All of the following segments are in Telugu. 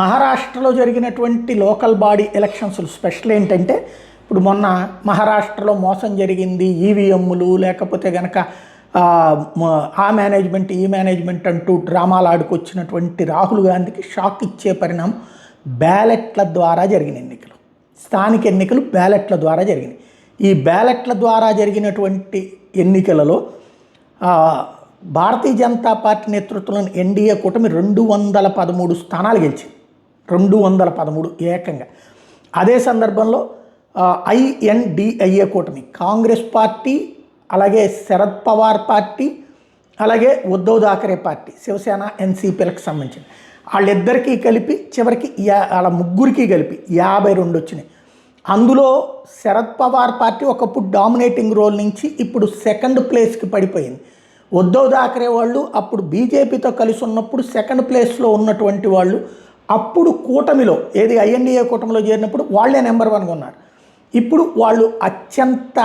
మహారాష్ట్రలో జరిగినటువంటి లోకల్ బాడీ ఎలక్షన్స్ స్పెషల్ ఏంటంటే ఇప్పుడు మొన్న మహారాష్ట్రలో మోసం జరిగింది, ఈవీఎంలు లేకపోతే కనుక ఆ మేనేజ్మెంట్ ఈ మేనేజ్మెంట్ అంటూ డ్రామాలు ఆడుకొచ్చినటువంటి రాహుల్ గాంధీకి షాక్ ఇచ్చే పరిణామం బ్యాలెట్ల ద్వారా జరిగిన ఎన్నికలు, స్థానిక ఎన్నికలు బ్యాలెట్ల ద్వారా జరిగినాయి. ఈ బ్యాలెట్ల ద్వారా జరిగినటువంటి ఎన్నికలలో భారతీయ జనతా పార్టీ నేతృత్వంలోని ఎన్డీఏ కూటమి 213 స్థానాలు గెలిచింది. 213 ఏకంగా. అదే సందర్భంలో ఐఎన్డిఐఏ కూటమి కాంగ్రెస్ పార్టీ, అలాగే శరద్ పవార్ పార్టీ, అలాగే ఉద్ధవ్ థాకరే పార్టీ శివసేన ఎన్సీపీలకు సంబంధించింది వాళ్ళిద్దరికీ కలిపి చివరికి వాళ్ళ ముగ్గురికి కలిపి 52 వచ్చినాయి. అందులో శరద్ పవార్ పార్టీ ఒకప్పుడు డామినేటింగ్ రోల్ నుంచి ఇప్పుడు సెకండ్ ప్లేస్కి పడిపోయింది. ఉద్ధవ్ థాకరే వాళ్ళు అప్పుడు బీజేపీతో కలిసి ఉన్నప్పుడు సెకండ్ ప్లేస్లో ఉన్నటువంటి వాళ్ళు అప్పుడు కూటమిలో ఏది ఐఎన్డీఏ కూటమిలో చేరినప్పుడు వాళ్ళే నెంబర్ 1గా ఉన్నారు. ఇప్పుడు వాళ్ళు అత్యంత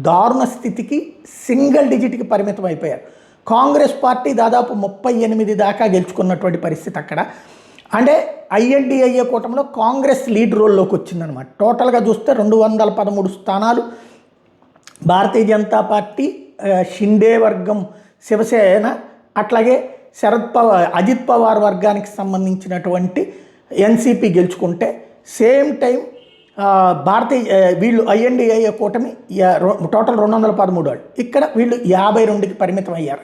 దారుణ స్థితికి సింగిల్ డిజిట్కి పరిమితం అయిపోయారు. కాంగ్రెస్ పార్టీ దాదాపు 38 దాకా గెలుచుకున్నటువంటి పరిస్థితి అక్కడ. అంటే ఐఎన్డీఐఏ కూటమిలో కాంగ్రెస్ లీడ్ రోల్లోకి వచ్చిందనమాట. టోటల్గా చూస్తే 213 స్థానాలు భారతీయ జనతా పార్టీ, షిండే వర్గం శివసేన, అట్లాగే అజిత్ పవార్ వర్గానికి సంబంధించినటువంటి ఎన్సీపీ గెలుచుకుంటే సేమ్ టైం వీళ్ళు ఐఎన్డీఐఏ కూటమి టోటల్ 213 వాళ్ళు, ఇక్కడ వీళ్ళు 52కి పరిమితం అయ్యారు.